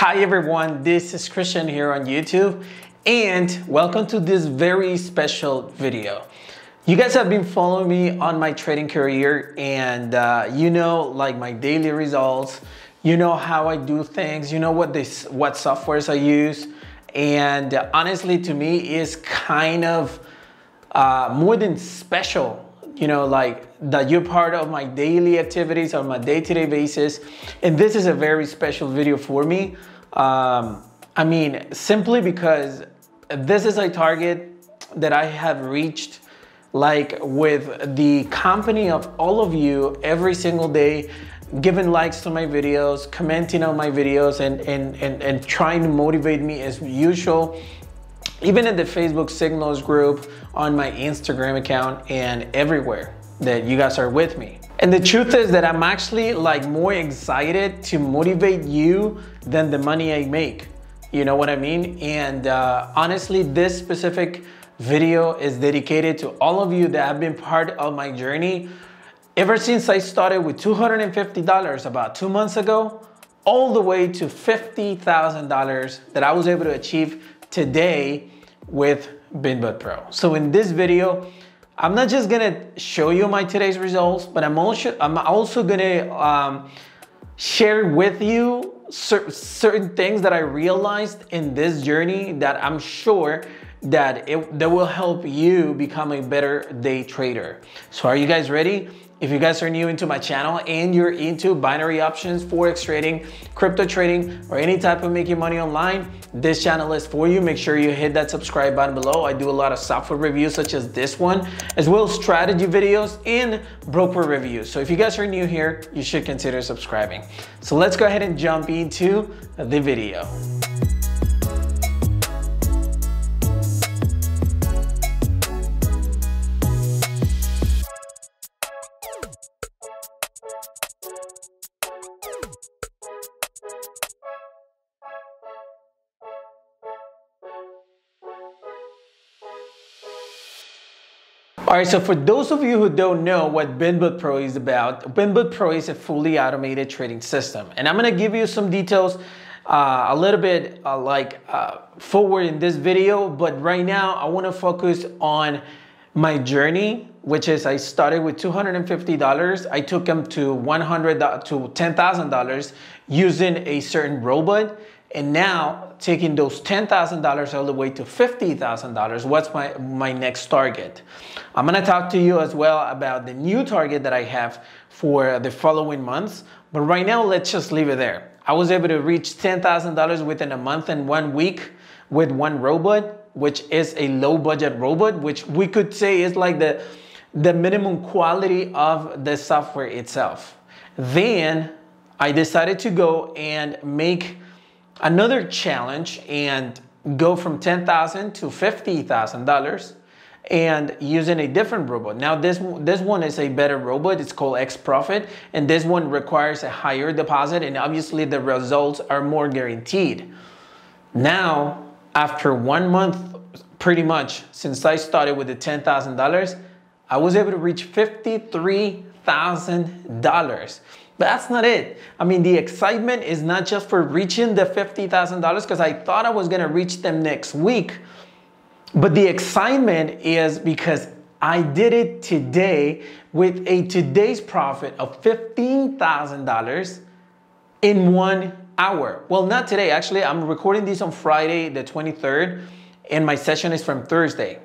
Hi everyone, this is Christian here on YouTube and welcome to this very special video. You guys have been following me on my trading career and you know, like my daily results, you know how I do things, you know what softwares I use, and honestly to me is kind of more than special. You know, like that you're part of my daily activities on my day-to-day basis. And this is a very special video for me. I mean, simply because this is a target that I have reached, like with the company of all of you every single day, giving likes to my videos, commenting on my videos, and trying to motivate me as usual. Even in the Facebook Signals group, on my Instagram account, and everywhere that you guys are with me. And the truth is that I'm actually like more excited to motivate you than the money I make. You know what I mean? And honestly, this specific video is dedicated to all of you that have been part of my journey ever since I started with $250 about 2 months ago, all the way to $50,000 that I was able to achieve today with BinBud Pro. So in this video, I'm not just gonna show you my today's results, but I'm also gonna share with you certain things that I realized in this journey that I'm sure that will help you become a better day trader. So are you guys ready? If you guys are new into my channel and you're into binary options, forex trading, crypto trading, or any type of making money online, this channel is for you. Make sure you hit that subscribe button below. I do a lot of software reviews such as this one, as well as strategy videos and broker reviews. So if you guys are new here, you should consider subscribing. So let's go ahead and jump into the video. All right, so for those of you who don't know what BinBud Pro is about, BinBud Pro is a fully automated trading system. And I'm gonna give you some details a little bit forward in this video, but right now I wanna focus on my journey, which is I started with $250. I took them to $100 to $10,000 using a certain robot. And now taking those $10,000 all the way to $50,000, what's my next target? I'm gonna talk to you as well about the new target that I have for the following months. But right now, let's just leave it there. I was able to reach $10,000 within a month and 1 week with one robot, which is a low budget robot, which we could say is like the minimum quality of the software itself. Then I decided to go and make another challenge and go from $10,000 to $50,000 and using a different robot. Now this one is a better robot. It's called X Profit, and this one requires a higher deposit, and obviously the results are more guaranteed. Now, after 1 month, pretty much since I started with the $10,000, I was able to reach $53,000. But that's not it. I mean, the excitement is not just for reaching the $50,000 because I thought I was gonna reach them next week. But the excitement is because I did it today with today's profit of $15,000 in 1 hour. Well, not today, actually. I'm recording this on Friday, the 23rd, and my session is from Thursday.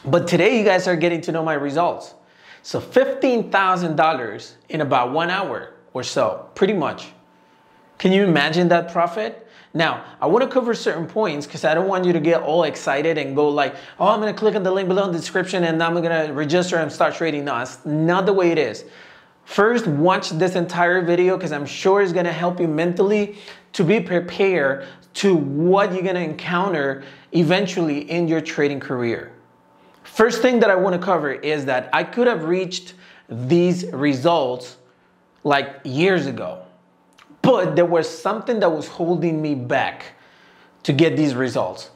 But today you guys are getting to know my results. So $15,000 in about 1 hour or so, pretty much. Can you imagine that profit? Now, I want to cover certain points because I don't want you to get all excited and go like, oh, I'm going to click on the link below in the description and I'm going to register and start trading. No, that's not the way it is. First, watch this entire video because I'm sure it's going to help you mentally to be prepared to what you're going to encounter eventually in your trading career. First thing that I want to cover is that I could have reached these results like years ago, but there was something that was holding me back to get these results.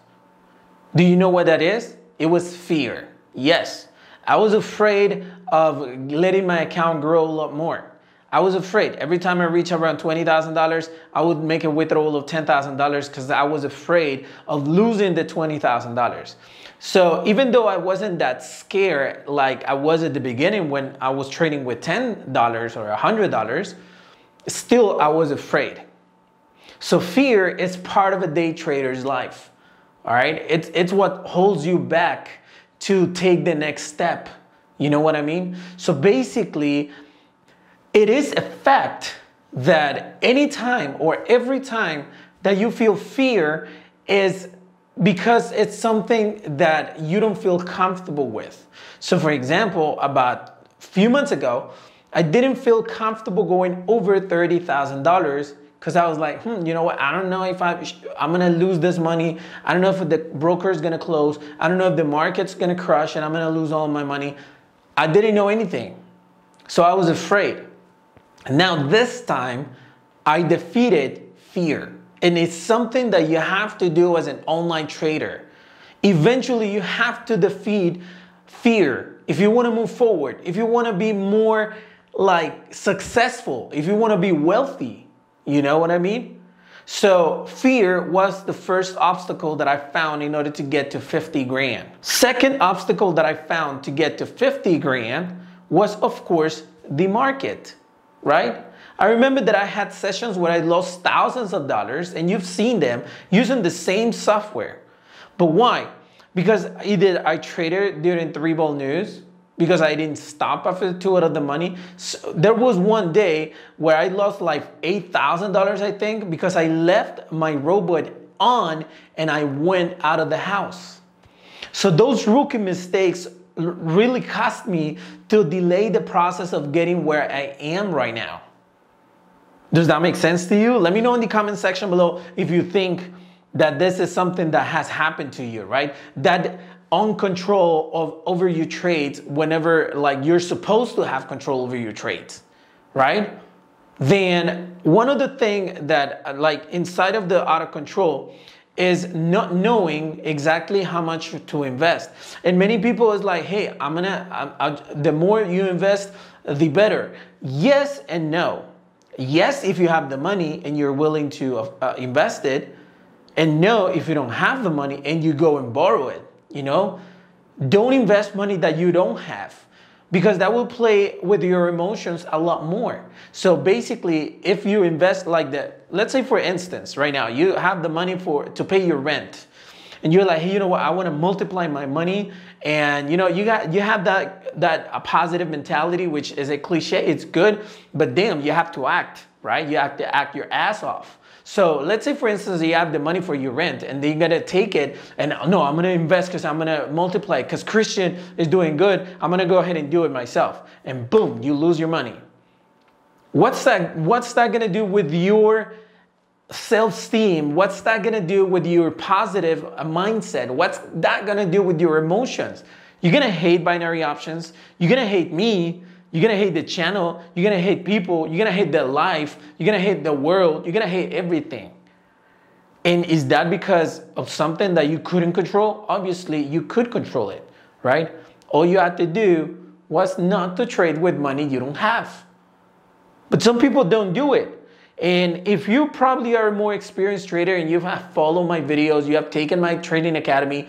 Do you know what that is? It was fear. Yes, I was afraid of letting my account grow a lot more. I was afraid. Every time I reach around $20,000, I would make a withdrawal of $10,000 because I was afraid of losing the $20,000. So even though I wasn't that scared like I was at the beginning when I was trading with $10 or $100, still I was afraid. So fear is part of a day trader's life. All right, it's what holds you back to take the next step. You know what I mean? So basically, it is a fact that anytime or every time that you feel fear is because it's something that you don't feel comfortable with. So for example, about a few months ago, I didn't feel comfortable going over $30,000 because I was like, you know what? I don't know if I'm going to lose this money. I don't know if the broker is going to close. I don't know if the market's going to crush and I'm going to lose all my money. I didn't know anything. So I was afraid. Now this time, I defeated fear. And it's something that you have to do as an online trader. Eventually, you have to defeat fear if you want to move forward, if you want to be more like successful, if you want to be wealthy. You know what I mean? So fear was the first obstacle that I found in order to get to 50 grand. Second obstacle that I found to get to 50 grand was, of course, the market, right? I remember that I had sessions where I lost thousands of dollars, and you've seen them using the same software. But why? Because either I traded during 3-ball news, because I didn't stop after 2 out of the money. So there was one day where I lost like $8,000, I think, because I left my robot on and I went out of the house. So those rookie mistakes really cost me to delay the process of getting where I am right now. Does that make sense to you? Let me know in the comment section below if you think that this is something that has happened to you, right? That on control over your trades whenever like you're supposed to have control over your trades, right? Then one of the things that like inside of the auto control is not knowing exactly how much to invest. And many people is like, hey, the more you invest, the better. Yes and no. Yes, if you have the money and you're willing to invest it, and no, if you don't have the money and you go and borrow it. You know, don't invest money that you don't have, because that will play with your emotions a lot more. So basically, if you invest like that, let's say for instance, right now, you have the money to pay your rent, and you're like, hey, you know what, I want to multiply my money. And you know, you have that a positive mentality, which is a cliche. It's good, but damn, you have to act, right? You have to act your ass off. So let's say, for instance, you have the money for your rent and then you're going to take it and no, I'm going to invest because I'm going to multiply it because Christian is doing good. I'm going to go ahead and do it myself. And boom, you lose your money. What's that going to do with your self-esteem? What's that going to do with your positive mindset? What's that going to do with your emotions? You're going to hate binary options. You're going to hate me. You're going to hate the channel. You're going to hate people. You're going to hate their life. You're going to hate the world. You're going to hate everything. And is that because of something that you couldn't control? Obviously, you could control it, right? All you had to do was not to trade with money you don't have. But some people don't do it. And if you probably are a more experienced trader and you have followed my videos, you have taken my trading academy,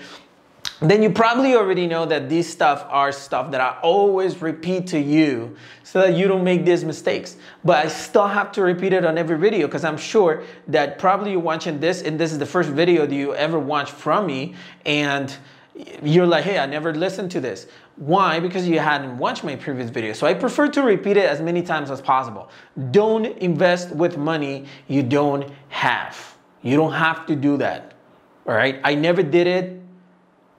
then you probably already know that these stuff are stuff that I always repeat to you so that you don't make these mistakes. But I still have to repeat it on every video because I'm sure that probably you're watching this and this is the first video that you ever watch from me and you're like, hey, I never listened to this. Why? Because you hadn't watched my previous video. So I prefer to repeat it as many times as possible. Don't invest with money you don't have. You don't have to do that. All right? I never did it.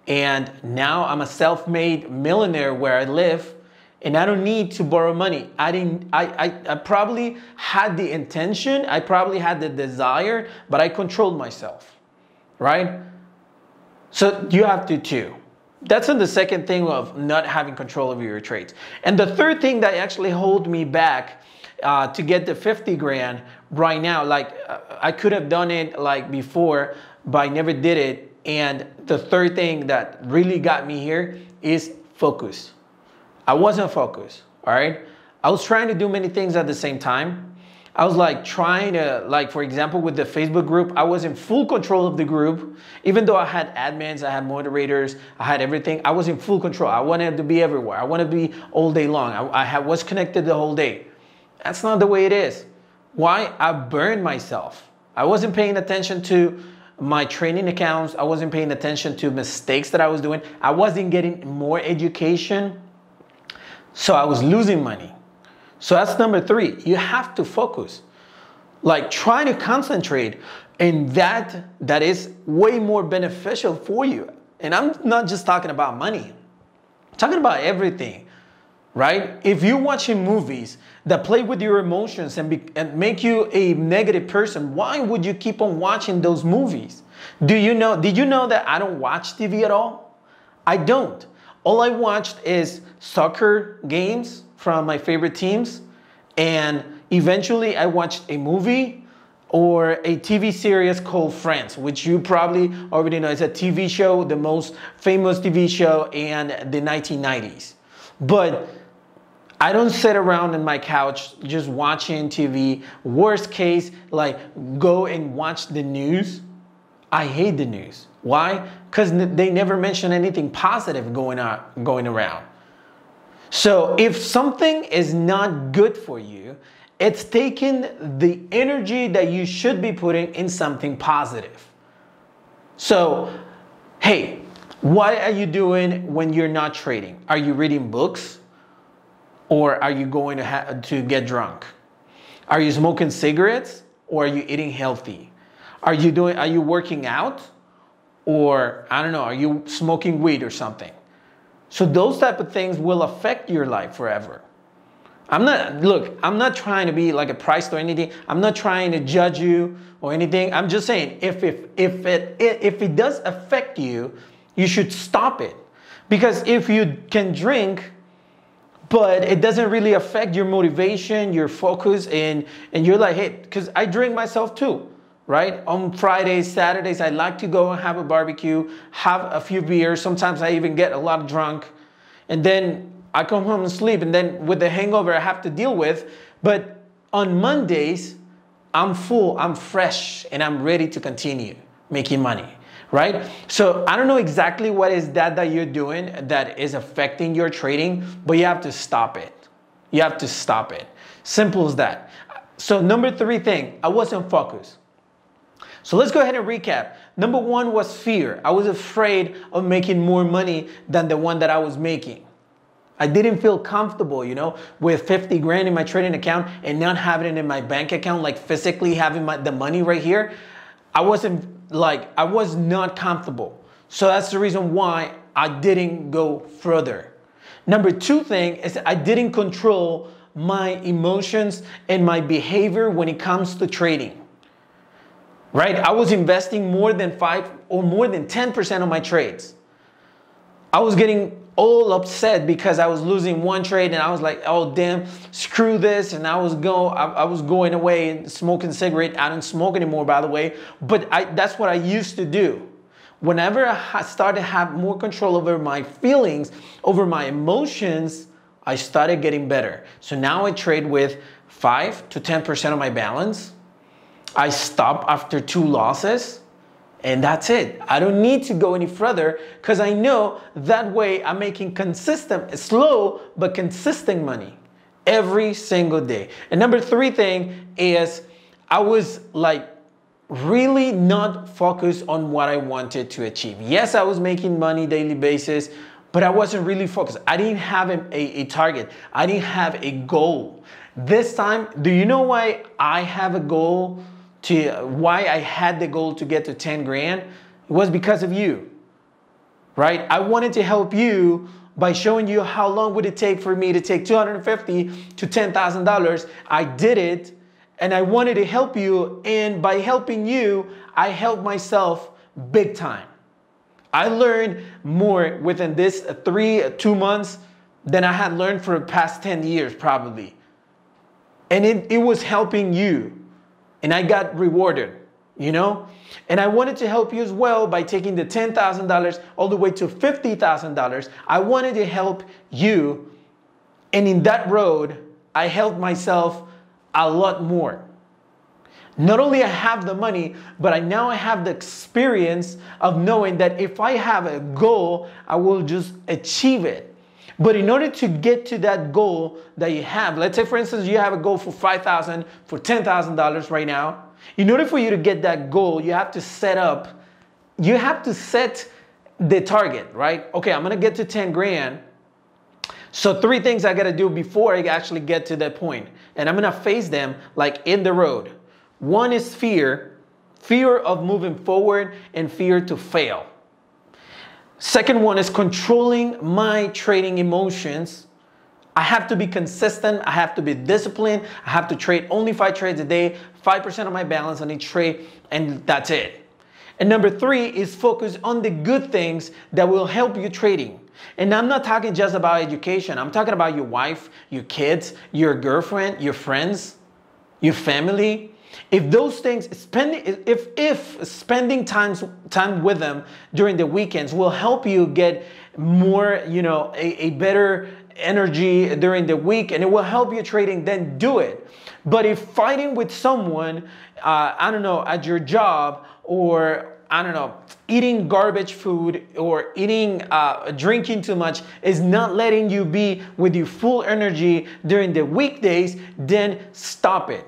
And now I'm a self-made millionaire where I live and I don't need to borrow money. I probably had the intention, I probably had the desire, but I controlled myself, right? So you have to too. That's the second thing of not having control over your trades. And the third thing that actually hold me back to get the 50 grand right now, like I could have done it like before, but I never did it. And the third thing that really got me here is focus. I wasn't focused, all right? I was trying to do many things at the same time. I was like trying to, like, for example, with the Facebook group, I was in full control of the group. Even though I had admins, I had moderators, I had everything, I was in full control. I wanted to be everywhere. I wanted to be all day long. Was connected the whole day. That's not the way it is. Why? I burned myself. I wasn't paying attention to my training accounts. I wasn't paying attention to mistakes that I was doing. I wasn't getting more education. So I was losing money. So that's number 3. You have to focus. Like, try to concentrate in that is way more beneficial for you. And I'm not just talking about money. I'm talking about everything, right? If you're watching movies that play with your emotions and make you a negative person, why would you keep on watching those movies? Did you know that I don't watch TV at all? I don't. All I watched is soccer games from my favorite teams, and eventually I watched a movie or a TV series called Friends, which you probably already know. It's a TV show, the most famous TV show in the 1990s. But I don't sit around on my couch just watching TV. Worst case, like, go and watch the news. I hate the news. Why? Because they never mention anything positive going around. So if something is not good for you, it's taking the energy that you should be putting in something positive. So, hey, what are you doing when you're not trading? Are you reading books? Or are you going to get drunk? Are you smoking cigarettes? Or are you eating healthy? Are you working out? Or, I don't know, are you smoking weed or something? So those type of things will affect your life forever. I'm not trying to be like a price or anything. I'm not trying to judge you or anything. I'm just saying, if it does affect you, you should stop it. Because if you can drink, but it doesn't really affect your motivation, your focus, and you're like, hey, because I drink myself too, right? On Fridays, Saturdays, I like to go and have a barbecue, have a few beers. Sometimes I even get a lot drunk. And then I come home and sleep. And then with the hangover I have to deal with. But on Mondays, I'm full, I'm fresh, and I'm ready to continue making money, right? So I don't know exactly what is that you're doing that is affecting your trading, but you have to stop it. You have to stop it. Simple as that. So number 3 thing, I wasn't focused. So let's go ahead and recap. Number 1 was fear. I was afraid of making more money than the one that I was making. I didn't feel comfortable, with 50 grand in my trading account and not having it in my bank account, like physically having the money right here. I was not comfortable. So that's the reason why I didn't go further. Number 2 thing is I didn't control my emotions and my behavior when it comes to trading. Right? I was investing more than 5 or more than 10% of my trades. I was getting all upset because I was losing one trade and I was like, oh damn, screw this. And I was going away and smoking cigarette. I don't smoke anymore, by the way. But that's what I used to do. Whenever I started to have more control over my feelings, over my emotions, I started getting better. So now I trade with 5 to 10% of my balance. I stop after 2 losses, and that's it. I don't need to go any further because I know that way I'm making consistent, slow, but consistent money every single day. And number 3 thing is I was like really not focused on what I wanted to achieve. Yes, I was making money daily basis, but I wasn't really focused. I didn't have a target. I didn't have a goal. This time, do you know why I have a goal? Why I had the goal to get to 10 grand? It was because of you, right? I wanted to help you by showing you how long would it take for me to take $250 to $10,000. I did it, and I wanted to help you, and by helping you, I helped myself big time. I learned more within this 2 months than I had learned for the past 10 years probably. And it was helping you. And I got rewarded, And I wanted to help you as well by taking the $10,000 all the way to $50,000. I wanted to help you. And in that road, I helped myself a lot more. Not only I have the money, but I now have the experience of knowing that if I have a goal, I will just achieve it. But in order to get to that goal that you have, let's say for instance, you have a goal for $5,000, for $10,000 right now. In order for you to get that goal, you have to set the target, right? Okay, I'm gonna get to 10 grand. So 3 things I gotta do before I actually get to that point. And I'm gonna face them like in the road. One is fear of moving forward and fear to fail. Second one is controlling my trading emotions. I have to be consistent. I have to be disciplined. I have to trade only 5 trades a day, 5% of my balance on each trade, and that's it. And number 3 is focus on the good things that will help you trading. And I'm not talking just about education. I'm talking about your wife, your kids, your girlfriend, your friends, your family. If those things, if spending time with them during the weekends will help you get more, a better energy during the week, and it will help you trading, then do it. But if fighting with someone, I don't know, at your job, or I don't know, eating garbage food or drinking too much is not letting you be with your full energy during the weekdays, then stop it.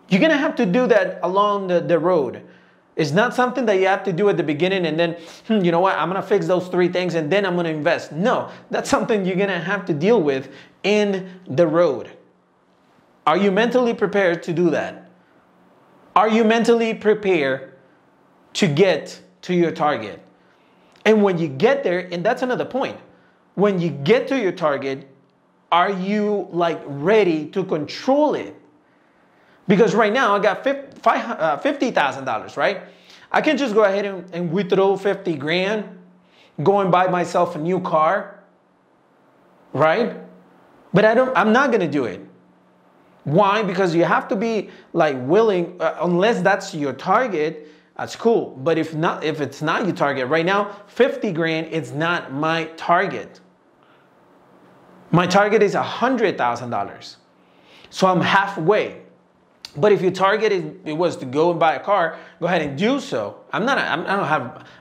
You're gonna have to do that along the road. It's not something that you have to do at the beginning and then, you know what, I'm gonna fix those 3 things and then I'm gonna invest. No, that's something you're gonna have to deal with in the road. Are you mentally prepared to do that? Are you mentally prepared to get to your target? And when you get there, and that's another point, when you get to your target, are you like ready to control it? Because right now I got $50,000, right? I can just go ahead and withdraw 50 grand, go and buy myself a new car, right? But I'm not gonna do it. Why? Because you have to be like willing, unless that's your target, that's cool. But if it's not your target, right now, 50 grand is not my target. My target is $100,000. So I'm halfway. But if your target was to go and buy a car, go ahead and do so. I'm not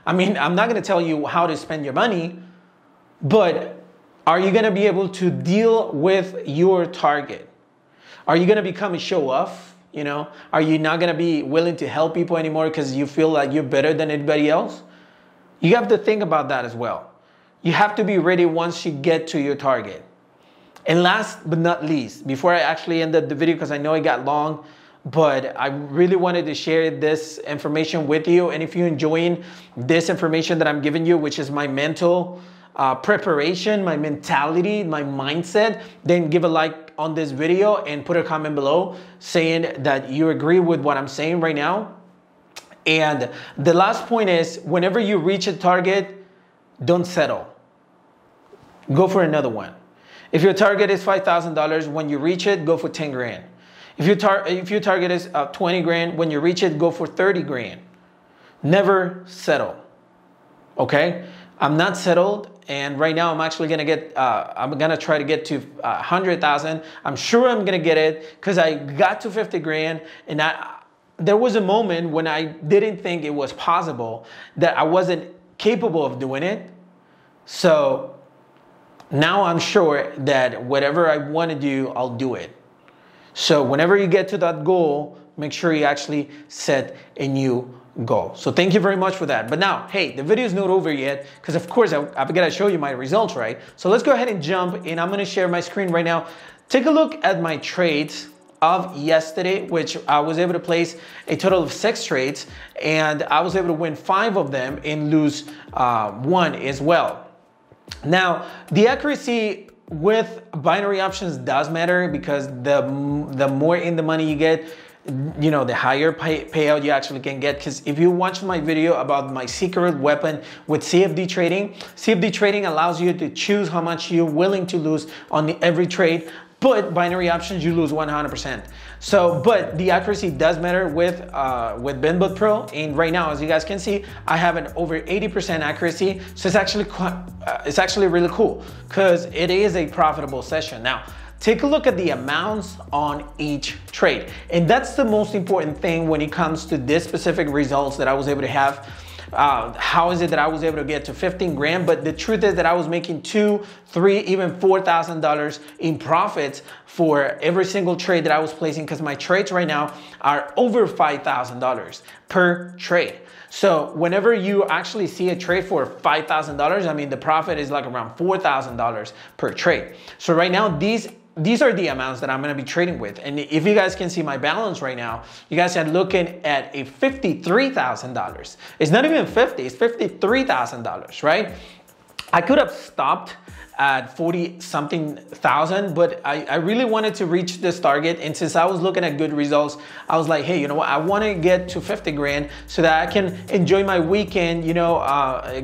going to tell you how to spend your money, but are you going to be able to deal with your target? Are you going to become a show off? Are you not going to be willing to help people anymore because you feel like you're better than anybody else? You have to think about that as well. You have to be ready once you get to your target. And last but not least, before I actually end the video, because I know it got long, but I really wanted to share this information with you. And if you're enjoying this information that I'm giving you, which is my mental preparation, my mentality, my mindset, then give a like on this video and put a comment below saying that you agree with what I'm saying right now. And the last point is, whenever you reach a target, don't settle. Go for another one. If your target is $5,000, when you reach it, go for 10 grand. If your target is 20 grand, when you reach it, go for 30 grand. Never settle. Okay? I'm not settled, and right now I'm actually gonna I'm gonna try to get to 100,000. I'm sure I'm gonna get it because I got to 50 grand, and there was a moment when I didn't think it was possible, that I wasn't capable of doing it. So now I'm sure that whatever I want to do, I'll do it. So whenever you get to that goal, make sure you actually set a new goal. So thank you very much for that. But now, hey, the video is not over yet, because of course I've got to show you my results, right? So let's go ahead and jump, and I'm going to share my screen right now. Take a look at my trades of yesterday, which I was able to place a total of 6 trades, and I was able to win 5 of them and lose 1 as well. Now, the accuracy with binary options does matter, because the more in the money you get, the higher payout you actually can get. Because if you watch my video about my secret weapon with CFD trading allows you to choose how much you're willing to lose on every trade. But binary options, you lose 100%. So, but the accuracy does matter with BenBot Pro. And right now, as you guys can see, I have an over 80% accuracy. So it's actually really cool, because it is a profitable session. Now, take a look at the amounts on each trade. And that's the most important thing when it comes to this specific results that I was able to have. How is it that I was able to get to 15 grand? But the truth is that I was making $2,000, $3,000, even $4,000 in profits for every single trade that I was placing, because my trades right now are over $5,000 per trade. So whenever you actually see a trade for $5,000, I mean, the profit is like around $4,000 per trade. So right now, these are the amounts that I'm going to be trading with. And if you guys can see my balance right now, you guys are looking at a $53,000. It's not even 50, it's $53,000, right? I could have stopped at 40 something thousand, but I really wanted to reach this target. And since I was looking at good results, I was like, hey, you know what? I want to get to 50 grand so that I can enjoy my weekend, you know,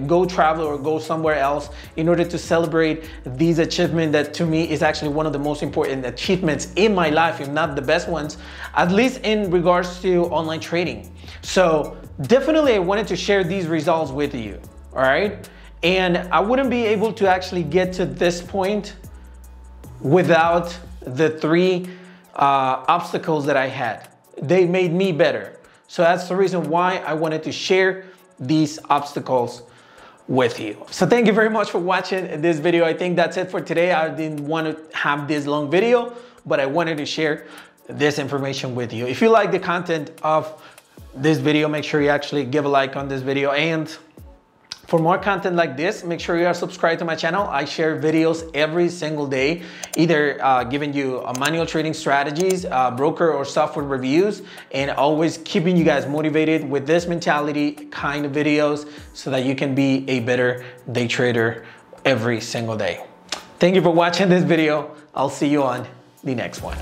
go travel or go somewhere else in order to celebrate these achievements that to me is actually one of the most important achievements in my life, if not the best ones, at least in regards to online trading. So definitely I wanted to share these results with you, all right? And I wouldn't be able to actually get to this point without the three obstacles that I had. They made me better. So that's the reason why I wanted to share these obstacles with you. So thank you very much for watching this video. I think that's it for today. I didn't want to have this long video, but I wanted to share this information with you. If you like the content of this video, make sure you actually give a like on this video. And for more content like this, make sure you are subscribed to my channel. I share videos every single day, either giving you manual trading strategies, broker or software reviews, and always keeping you guys motivated with this mentality kind of videos so that you can be a better day trader every single day. Thank you for watching this video. I'll see you on the next one.